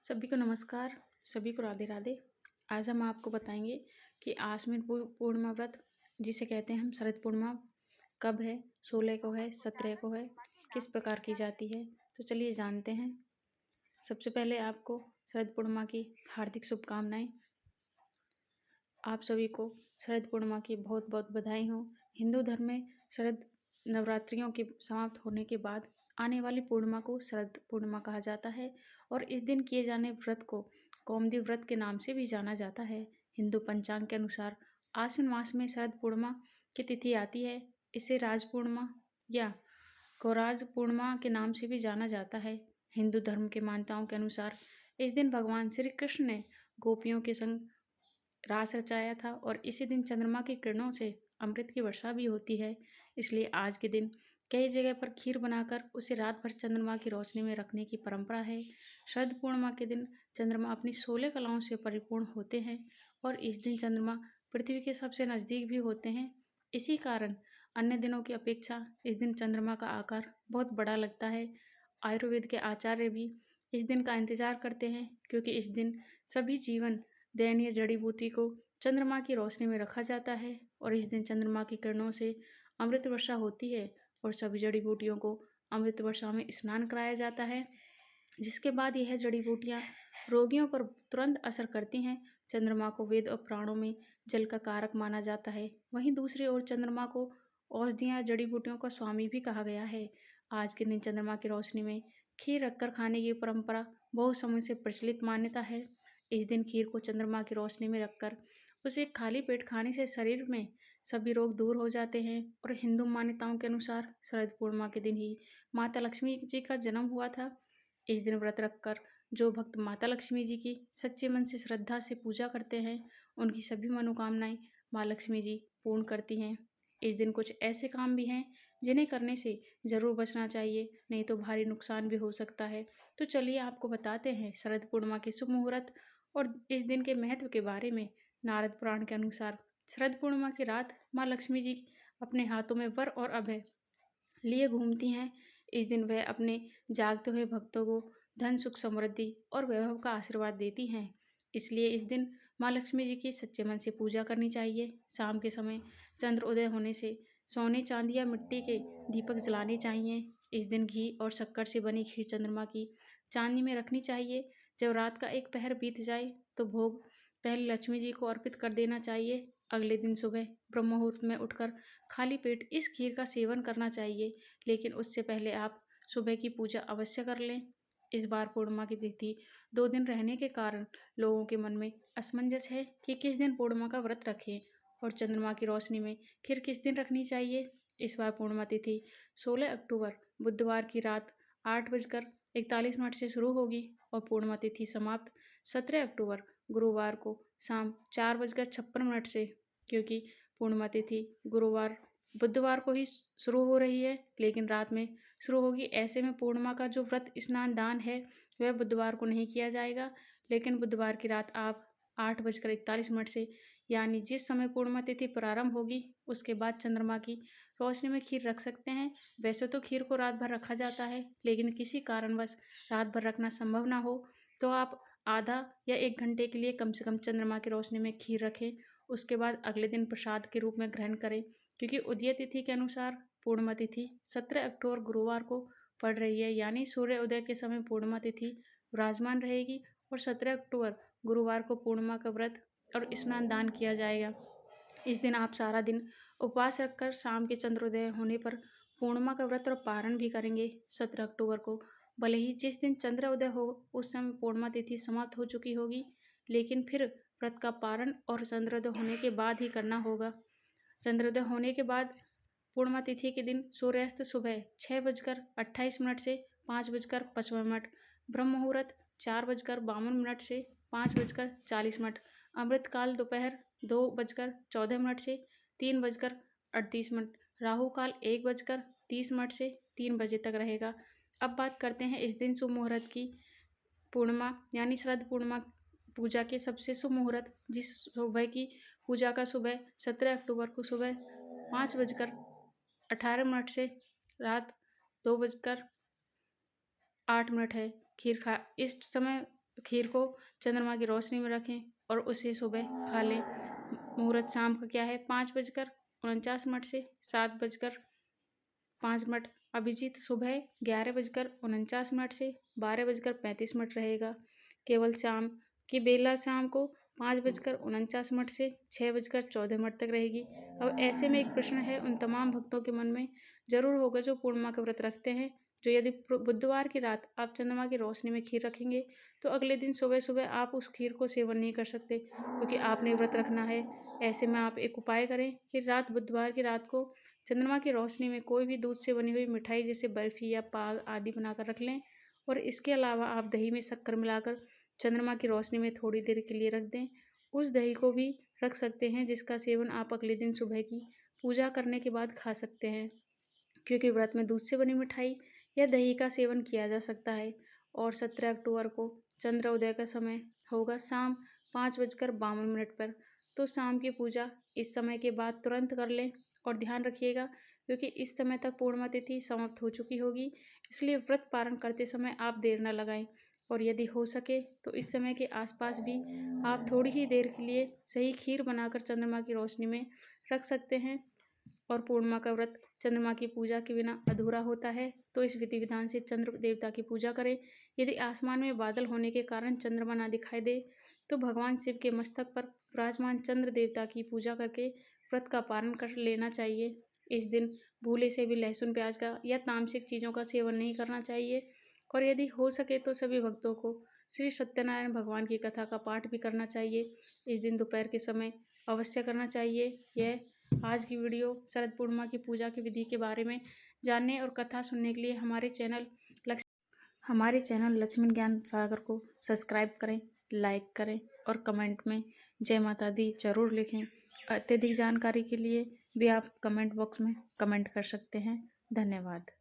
सभी को नमस्कार, सभी को राधे राधे। आज हम आपको बताएंगे कि आश्विन पूर्णिमा व्रत जिसे कहते हैं हम शरद पूर्णिमा कब है, 16 को है, 17 को है, किस प्रकार की जाती है। तो चलिए जानते हैं। सबसे पहले आपको शरद पूर्णिमा की हार्दिक शुभकामनाएं। आप सभी को शरद पूर्णिमा की बहुत बहुत बधाई हो। हिंदू धर्म में शरद नवरात्रियों के समाप्त होने के बाद आने वाली पूर्णिमा को शरद पूर्णिमा कहा जाता है और इस दिन किए जाने व्रत को कौमुदी व्रत के नाम से भी जाना जाता है। हिंदू पंचांग के अनुसार आश्विन मास में शरद पूर्णिमा की तिथि आती है। इसे राज पूर्णिमा या गौराज पूर्णिमा के नाम से भी जाना जाता है। हिंदू धर्म के मान्यताओं के अनुसार इस दिन भगवान श्री कृष्ण ने गोपियों के संग रास रचाया था और इसी दिन चंद्रमा की किरणों से अमृत की वर्षा भी होती है। इसलिए आज के दिन कई जगह पर खीर बनाकर उसे रात भर चंद्रमा की रोशनी में रखने की परंपरा है। शरद पूर्णिमा के दिन चंद्रमा अपनी 16 कलाओं से परिपूर्ण होते हैं और इस दिन चंद्रमा पृथ्वी के सबसे नजदीक भी होते हैं। इसी कारण अन्य दिनों की अपेक्षा इस दिन चंद्रमा का आकार बहुत बड़ा लगता है। आयुर्वेद के आचार्य भी इस दिन का इंतजार करते हैं क्योंकि इस दिन सभी जीवन दयनीय जड़ी बूटी को चंद्रमा की रोशनी में रखा जाता है और इस दिन चंद्रमा की किरणों से अमृत वर्षा होती है और सभी जड़ी बूटियों को अमृत वर्षा में स्नान कराया जाता है, जिसके बाद यह जड़ी बूटियां रोगियों पर तुरंत असर करती हैं। चंद्रमा को वेद और पुराणों में जल का कारक माना जाता है। वहीं दूसरी ओर चंद्रमा को औषधियां जड़ी बूटियों का स्वामी भी कहा गया है। आज के दिन चंद्रमा की रोशनी में खीर रखकर खाने की परंपरा बहुत समय से प्रचलित मान्यता है। इस दिन खीर को चंद्रमा की रोशनी में रखकर उसे खाली पेट खाने से शरीर में सभी रोग दूर हो जाते हैं और हिंदू मान्यताओं के अनुसार शरद पूर्णिमा के दिन ही माता लक्ष्मी जी का जन्म हुआ था। इस दिन व्रत रखकर जो भक्त माता लक्ष्मी जी की सच्चे मन से श्रद्धा से पूजा करते हैं, उनकी सभी मनोकामनाएं माँ लक्ष्मी जी पूर्ण करती हैं। इस दिन कुछ ऐसे काम भी हैं जिन्हें करने से जरूर बचना चाहिए, नहीं तो भारी नुकसान भी हो सकता है। तो चलिए आपको बताते हैं शरद पूर्णिमा के शुभ मुहूर्त और इस दिन के महत्व के बारे में। नारद पुराण के अनुसार शरद पूर्णिमा की रात माँ लक्ष्मी जी अपने हाथों में वर और अभय लिए घूमती हैं। इस दिन वह अपने जागते हुए भक्तों को धन सुख समृद्धि और वैभव का आशीर्वाद देती हैं। इसलिए इस दिन माँ लक्ष्मी जी की सच्चे मन से पूजा करनी चाहिए। शाम के समय चंद्र उदय होने से सोने चांदी या मिट्टी के दीपक जलाने चाहिए। इस दिन घी और शक्कर से बनी खीर चंद्रमा की चांदनी में रखनी चाहिए। जब रात का एक पहर बीत जाए तो भोग पहले लक्ष्मी जी को अर्पित कर देना चाहिए। अगले दिन सुबह ब्रह्म मुहूर्त में उठकर खाली पेट इस खीर का सेवन करना चाहिए, लेकिन उससे पहले आप सुबह की पूजा अवश्य कर लें। इस बार पूर्णिमा की तिथि 2 दिन रहने के कारण लोगों के मन में असमंजस है कि किस दिन पूर्णिमा का व्रत रखें और चंद्रमा की रोशनी में खीर किस दिन रखनी चाहिए। इस बार पूर्णिमा तिथि 16 अक्टूबर बुधवार की रात 8:41 से शुरू होगी और पूर्णिमा तिथि समाप्त 17 अक्टूबर गुरुवार को शाम 4:56 से, क्योंकि पूर्णिमा तिथि गुरुवार बुधवार को ही शुरू हो रही है लेकिन रात में शुरू होगी। ऐसे में पूर्णिमा का जो व्रत स्नान दान है वह बुधवार को नहीं किया जाएगा, लेकिन बुधवार की रात आप 8:41 से यानी जिस समय पूर्णिमा तिथि प्रारंभ होगी उसके बाद चंद्रमा की रोशनी में खीर रख सकते हैं। वैसे तो खीर को रात भर रखा जाता है, लेकिन किसी कारणवश रात भर रखना संभव ना हो तो आप आधा या 1 घंटे के लिए कम से कम चंद्रमा की रोशनी में खीर रखें। उसके बाद अगले दिन प्रसाद के रूप में ग्रहण करें, क्योंकि उदय तिथि के अनुसार पूर्णिमा तिथि 17 अक्टूबर गुरुवार को पड़ रही है, यानी सूर्य उदय के समय पूर्णिमा तिथि विराजमान रहेगी और 17 अक्टूबर गुरुवार को पूर्णिमा का व्रत और स्नान दान किया जाएगा। इस दिन आप सारा दिन उपवास रखकर शाम के चंद्रोदय होने पर पूर्णिमा का व्रत और पारण भी करेंगे। 17 अक्टूबर को भले ही जिस दिन चंद्रोदय हो उस समय पूर्णिमा तिथि समाप्त हो चुकी होगी, लेकिन फिर व्रत का पारण और चंद्रोदय होने के बाद ही करना होगा। चंद्रोदय होने के बाद पूर्णिमा तिथि के दिन सूर्यास्त सुबह 6:28 से 5:55, ब्रह्म मुहूर्त 4:52 से 5:40, अमृतकाल दोपहर 2:14 से 3:38, राहु काल 1:30 से 3 बजे तक रहेगा। अब बात करते हैं इस दिन शुभ मुहूर्त की। पूर्णिमा यानी शरद पूर्णिमा पूजा के सबसे शुभ मुहूर्त जिस सुबह की पूजा का सुबह 17 अक्टूबर को सुबह 5:18 से रात 2:08 है। इस समय खीर को चंद्रमा की रोशनी में रखें और उसे सुबह खा लें। मुहूर्त शाम का क्या है, 5:49 से 7:05। अभिजीत सुबह 11:49 से 12:35 रहेगा। केवल शाम की बेला शाम को 5:49 से 6:14 तक रहेगी। अब ऐसे में एक प्रश्न है उन तमाम भक्तों के मन में जरूर होगा जो पूर्णिमा का व्रत रखते हैं, जो यदि बुधवार की रात आप चंद्रमा की रोशनी में खीर रखेंगे तो अगले दिन सुबह सुबह आप उस खीर को सेवन नहीं कर सकते, क्योंकि आपने व्रत रखना है। ऐसे में आप एक उपाय करें कि बुधवार की रात को चंद्रमा की रोशनी में कोई भी दूध से बनी हुई मिठाई जैसे बर्फी या पाग आदि बनाकर रख लें, और इसके अलावा आप दही में शक्कर मिलाकर चंद्रमा की रोशनी में थोड़ी देर के लिए रख दें। उस दही को भी रख सकते हैं जिसका सेवन आप अगले दिन सुबह की पूजा करने के बाद खा सकते हैं, क्योंकि व्रत में दूध से बनी मिठाई या दही का सेवन किया जा सकता है। और 17 अक्टूबर को चंद्रोदय का समय होगा शाम 5:52 पर। तो शाम की पूजा इस समय के बाद तुरंत कर लें और ध्यान रखिएगा, क्योंकि इस समय तक पूर्णिमा तिथि समाप्त हो चुकी होगी, इसलिए व्रत पारण करते समय आप देर न लगाएं। और यदि हो सके तो इस समय के आसपास भी आप थोड़ी ही देर के लिए सही खीर बनाकर चंद्रमा की रोशनी में रख सकते हैं। और पूर्णिमा का व्रत चंद्रमा की पूजा के बिना अधूरा होता है, तो इस विधि विधान से चंद्र देवता की पूजा करें। यदि आसमान में बादल होने के कारण चंद्रमा ना दिखाई दे तो भगवान शिव के मस्तक पर विराजमान चंद्र देवता की पूजा करके व्रत का पालन कर लेना चाहिए। इस दिन भूले से भी लहसुन प्याज का या तामसिक चीज़ों का सेवन नहीं करना चाहिए। और यदि हो सके तो सभी भक्तों को श्री सत्यनारायण भगवान की कथा का पाठ भी करना चाहिए। इस दिन दोपहर के समय अवश्य करना चाहिए। यह आज की वीडियो शरद पूर्णिमा की पूजा की विधि के बारे में जानने और कथा सुनने के लिए हमारे चैनल लक्ष्मण ज्ञान सागर को सब्सक्राइब करें, लाइक करें और कमेंट में जय माता दी जरूर लिखें। अत्यधिक जानकारी के लिए भी आप कमेंट बॉक्स में कमेंट कर सकते हैं। धन्यवाद।